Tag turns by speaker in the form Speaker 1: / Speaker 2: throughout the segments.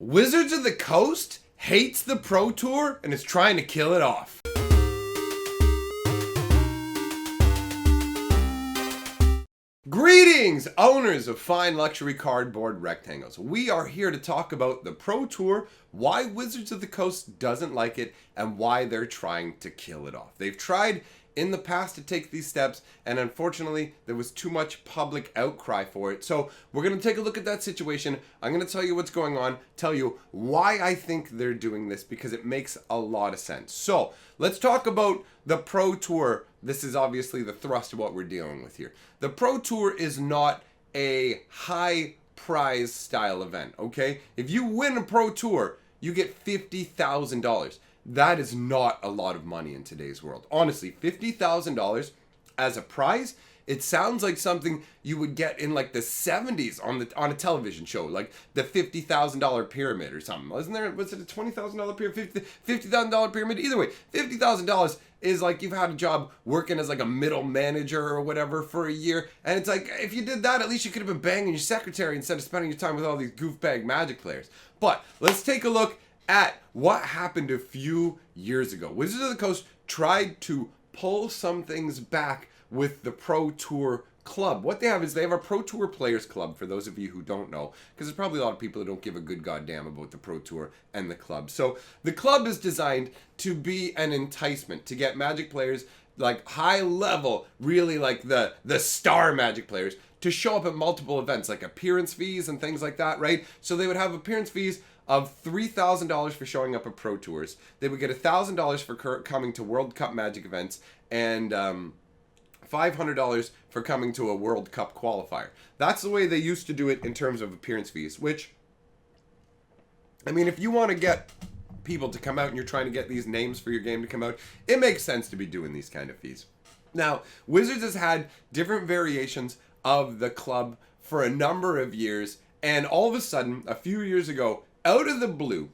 Speaker 1: Wizards of the Coast hates the Pro Tour and is trying to kill it off. Greetings, owners of fine luxury cardboard rectangles. We are here to talk about the Pro Tour, why Wizards of the Coast doesn't like it, and why they're trying to kill it off. They've tried in the past to take these steps, and unfortunately, there was too much public outcry for it. So we're going to take a look at that situation. I'm going to tell you what's going on, tell you why I think they're doing this, because it makes a lot of sense. So let's talk about the Pro Tour. This is obviously the thrust of what we're dealing with here. The Pro Tour is not a high prize style event, okay? If you win a Pro Tour, you get $50,000. That is not a lot of money in today's world. Honestly, $50,000 as a prize, it sounds like something you would get in like the 70s on a television show, like the $50,000 pyramid or something. Was it a $20,000 pyramid, $50,000 pyramid? Either way, $50,000 is like you've had a job working as like a middle manager or whatever for a year. And it's like, if you did that, at least you could have been banging your secretary instead of spending your time with all these goofbag Magic players. But let's take a look at what happened a few years ago. Wizards of the Coast tried to pull some things back with the Pro Tour Club. What they have is they have a Pro Tour Players Club, for those of you who don't know, because there's probably a lot of people who don't give a good goddamn about the Pro Tour and the club. So the club is designed to be an enticement to get Magic players, like high level, really like the star Magic players, to show up at multiple events, like appearance fees and things like that, right? So they would have appearance fees of $3,000 for showing up at Pro Tours. They would get $1,000 for coming to World Cup Magic events, and $500 for coming to a World Cup qualifier. That's the way they used to do it in terms of appearance fees, which, I mean, if you want to get people to come out and you're trying to get these names for your game to come out, it makes sense to be doing these kind of fees. Now, Wizards has had different variations of the club for a number of years, and all of a sudden, a few years ago, out of the blue,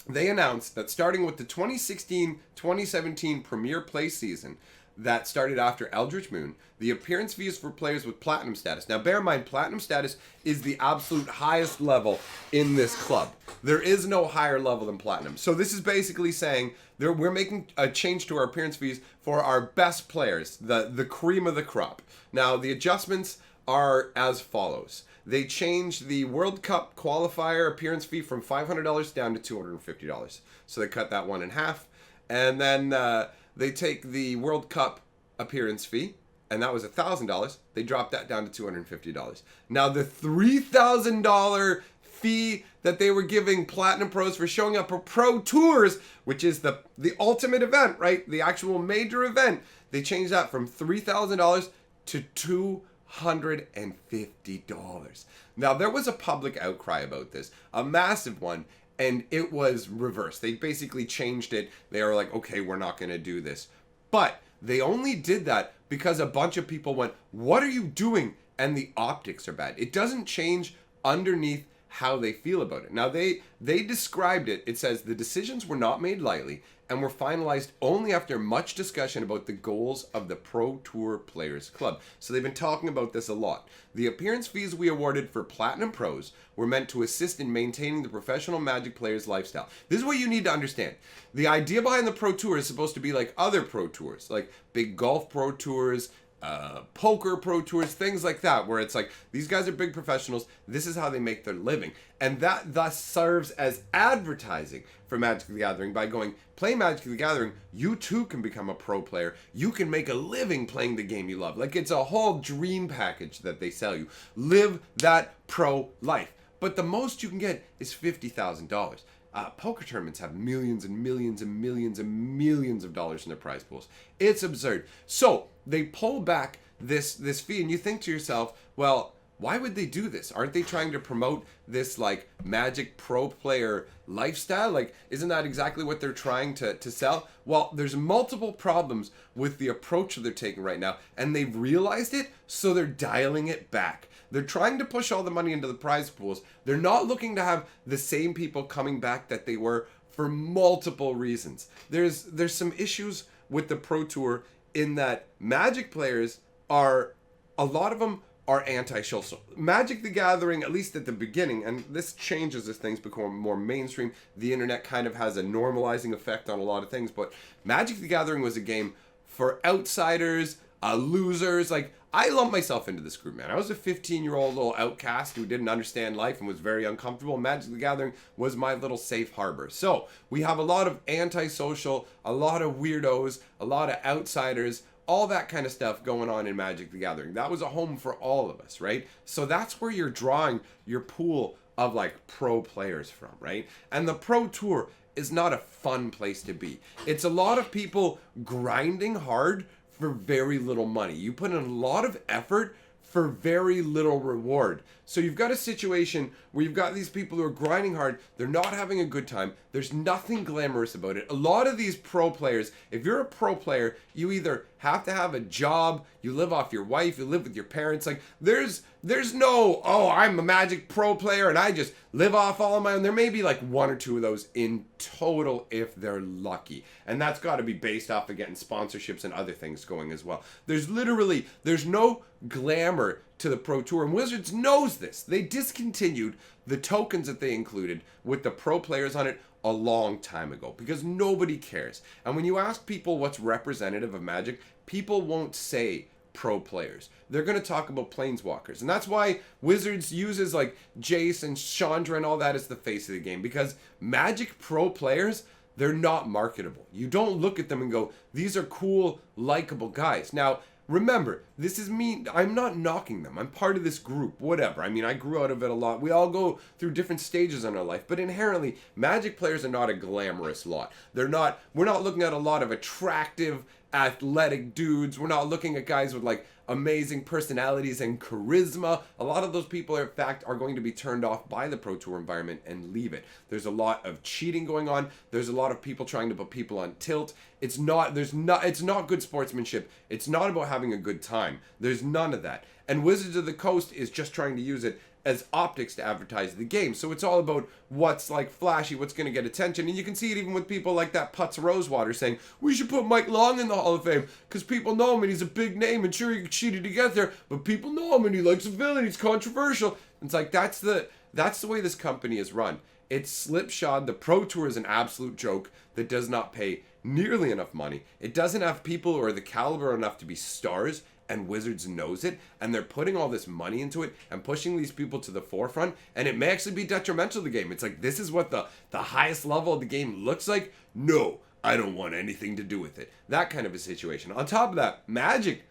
Speaker 1: they announced that starting with the 2016-2017 Premier Play season that started after Eldritch Moon, the appearance fees for players with Platinum status. Now, bear in mind, Platinum status is the absolute highest level in this club. There is no higher level than Platinum. So this is basically saying we're making a change to our appearance fees for our best players, the cream of the crop. Now, the adjustments are as follows. They changed the World Cup qualifier appearance fee from $500 down to $250. So they cut that one in half. And then they take the World Cup appearance fee, and that was $1,000. They dropped that down to $250. Now the $3,000 fee that they were giving Platinum Pros for showing up for Pro Tours, which is the ultimate event, right? The actual major event. They changed that from $3,000 to $250. Now, there was a public outcry about this, a massive one, and it was reversed. They basically changed it. They were like, okay, we're not going to do this. But they only did that because a bunch of people went, what are you doing? And the optics are bad. It doesn't change underneath how they feel about it. Now, they described it. It says the decisions were not made lightly and were finalized only after much discussion about the goals of the Pro Tour Players Club. So they've been talking about this a lot. The appearance fees we awarded for Platinum Pros were meant to assist in maintaining the professional Magic player's lifestyle. This is what you need to understand. The idea behind the Pro Tour is supposed to be like other Pro Tours, like big golf Pro Tours, poker Pro Tours, things like that, where it's like, these guys are big professionals, this is how they make their living. And that thus serves as advertising for Magic the Gathering by going, play Magic the Gathering, you too can become a pro player. You can make a living playing the game you love. Like, it's a whole dream package that they sell you. Live that pro life. But the most you can get is $50,000. Poker tournaments have millions and millions and millions and millions of dollars in their prize pools. It's absurd. So they pull back this fee, and you think to yourself, well, why would they do this? Aren't they trying to promote this like Magic pro player lifestyle? Like, isn't that exactly what they're trying to sell? Well, there's multiple problems with the approach that they're taking right now, and they've realized it, so they're dialing it back. They're trying to push all the money into the prize pools. They're not looking to have the same people coming back that they were for multiple reasons. There's some issues with the Pro Tour in that Magic players are, a lot of them are anti-social. Magic the Gathering, at least at the beginning, and this changes as things become more mainstream. The internet kind of has a normalizing effect on a lot of things, but Magic the Gathering was a game for outsiders, losers. Like, I lumped myself into this group, man. I was a 15-year-old little outcast who didn't understand life and was very uncomfortable. Magic the Gathering was my little safe harbor. So we have a lot of antisocial, a lot of weirdos, a lot of outsiders, all that kind of stuff going on in Magic the Gathering. That was a home for all of us, right? So that's where you're drawing your pool of like pro players from, right? And the Pro Tour is not a fun place to be. It's a lot of people grinding hard for very little money. You put in a lot of effort for very little reward. So you've got a situation where you've got these people who are grinding hard, they're not having a good time, there's nothing glamorous about it. A lot of these pro players, if you're a pro player, you either have to have a job, you live off your wife, you live with your parents. Like, there's no, oh, I'm a Magic pro player and I just live off all of my own. There may be like one or two of those in total if they're lucky. And that's got to be based off of getting sponsorships and other things going as well. There's no glamour to the Pro Tour, and Wizards knows this. They discontinued the tokens that they included with the pro players on it a long time ago because nobody cares. And when you ask people what's representative of Magic, people won't say pro players. They're going to talk about planeswalkers. And that's why Wizards uses like Jace and Chandra and all that as the face of the game, because Magic pro players, they're not marketable. You don't look at them and go, these are cool, likable guys. Now, remember, this is me. I'm not knocking them. I'm part of this group, whatever. I mean, I grew out of it a lot. We all go through different stages in our life, but inherently, Magic players are not a glamorous lot. We're not looking at a lot of attractive, athletic dudes. We're not looking at guys with like amazing personalities and charisma. A lot of those people, in fact, are going to be turned off by the Pro Tour environment and leave it. There's a lot of cheating going on. There's a lot of people trying to put people on tilt. It's not good sportsmanship. It's not about having a good time. There's none of that. And Wizards of the Coast is just trying to use it as optics to advertise the game. So it's all about what's like flashy, what's going to get attention. And you can see it even with people like that Putz Rosewater saying, we should put Mike Long in the Hall of Fame because people know him and he's a big name and sure, he cheated to get there, but people know him and he likes a villain, he's controversial. It's like, that's the way this company is run. It's slipshod. The Pro Tour is an absolute joke that does not pay nearly enough money. It doesn't have people who are the caliber enough to be stars, and Wizards knows it, and they're putting all this money into it and pushing these people to the forefront, and it may actually be detrimental to the game. It's like, this is what the highest level of the game looks like? No, I don't want anything to do with it. That kind of a situation. On top of that, Magic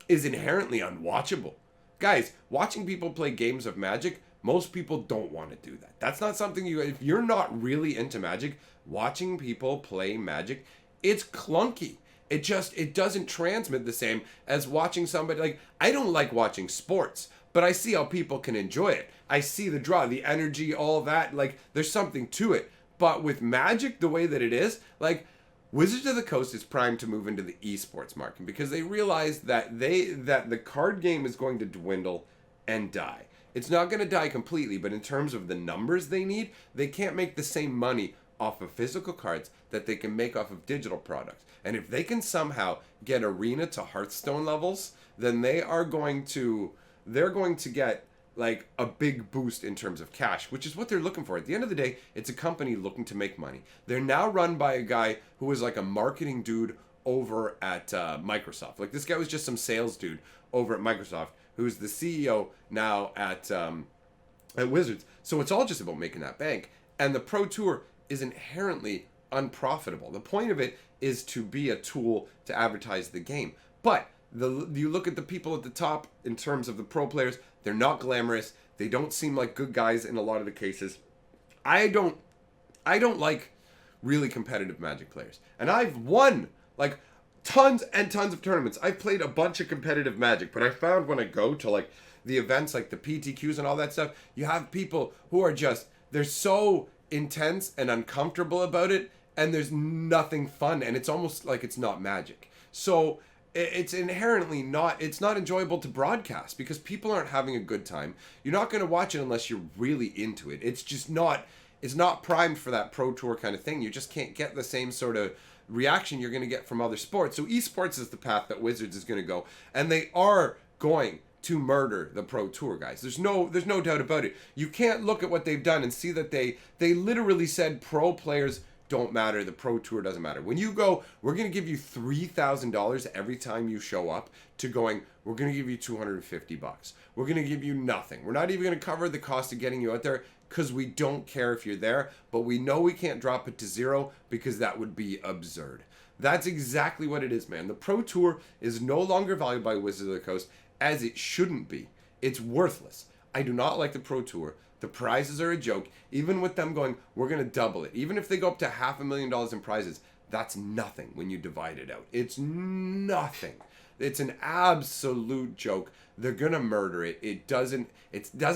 Speaker 1: is inherently unwatchable. Guys, watching people play games of Magic, most people don't want to do that. That's not something if you're not really into Magic, watching people play Magic, it's clunky. It doesn't transmit the same as watching somebody. Like, I don't like watching sports, but I see how people can enjoy it. I see the draw, the energy, all that. Like, there's something to it. But with Magic, the way that it is, like, Wizards of the Coast is primed to move into the esports market because they realize that the card game is going to dwindle and die. It's not going to die completely, but in terms of the numbers they need, they can't make the same money off of physical cards that they can make off of digital products. And if they can somehow get Arena to Hearthstone levels, then they're going to get like a big boost in terms of cash, which is what they're looking for. At the end of the day, it's a company looking to make money. They're now run by a guy who was like a marketing dude over at Microsoft. Like, this guy was just some sales dude over at Microsoft who's the CEO now at Wizards. So it's all just about making that bank. And the Pro Tour is inherently unprofitable. The point of it is to be a tool to advertise the game. But you look at the people at the top in terms of the pro players, they're not glamorous. They don't seem like good guys in a lot of the cases. I don't like really competitive Magic players. And I've won like tons and tons of tournaments. I've played a bunch of competitive Magic, but I found when I go to like the events like the PTQs and all that stuff, you have people who are just, they're so intense and uncomfortable about it, and there's nothing fun, and it's almost like it's not Magic. So it's inherently not enjoyable to broadcast because people aren't having a good time. You're not going to watch it unless you're really into it. It's not primed for that Pro Tour kind of thing. You just can't get the same sort of reaction you're going to get from other sports. So esports is the path that Wizards is going to go, and they are going to murder the Pro Tour, guys. There's no doubt about it. You can't look at what they've done and see that they literally said pro players don't matter, the Pro Tour doesn't matter. When you go, we're going to give you $3,000 every time you show up, to going, we're going to give you $250. We're going to give you nothing. We're not even going to cover the cost of getting you out there, because we don't care if you're there, but we know we can't drop it to zero because that would be absurd. That's exactly what it is, man. The Pro Tour is no longer valued by Wizards of the Coast, as it shouldn't be. It's worthless. I do not like the Pro Tour. The prizes are a joke. Even with them going, we're going to double it. Even if they go up to $500,000 in prizes, that's nothing when you divide it out. It's nothing. It's an absolute joke. They're going to murder it. It doesn't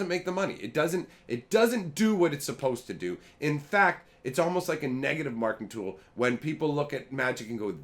Speaker 1: make the money. It doesn't do what it's supposed to do. In fact, it's almost like a negative marketing tool when people look at Magic and go,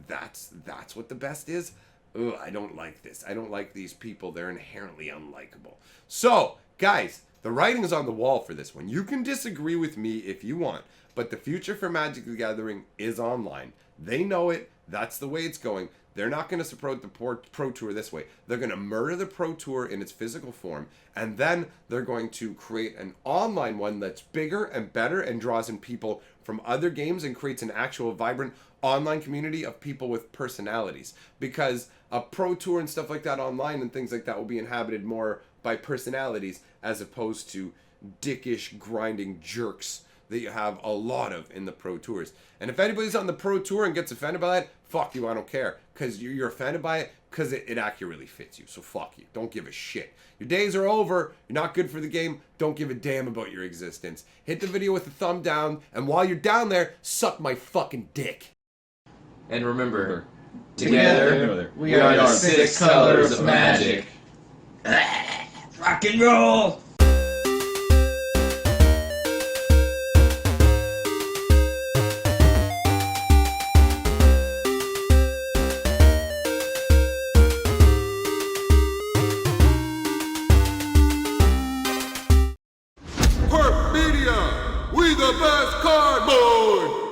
Speaker 1: that's what the best is? Ugh, I don't like this. I don't like these people. They're inherently unlikable. So, guys, the writing is on the wall for this one. You can disagree with me if you want, but the future for Magic the Gathering is online. They know it. That's the way it's going. They're not going to support the Pro Tour this way. They're going to murder the Pro Tour in its physical form, and then they're going to create an online one that's bigger and better and draws in people from other games and creates an actual vibrant online community of people with personalities. Because a Pro Tour and stuff like that online and things like that will be inhabited more by personalities as opposed to dickish, grinding jerks that you have a lot of in the Pro Tours. And if anybody's on the Pro Tour and gets offended by it, fuck you, I don't care. Because you're offended by it because it accurately fits you. So fuck you. Don't give a shit. Your days are over. You're not good for the game. Don't give a damn about your existence. Hit the video with a thumb down, and while you're down there, suck my fucking dick.
Speaker 2: And remember, together, we are the 6 colors of magic.
Speaker 3: Rock and roll!
Speaker 4: PURP Media, we the best card board!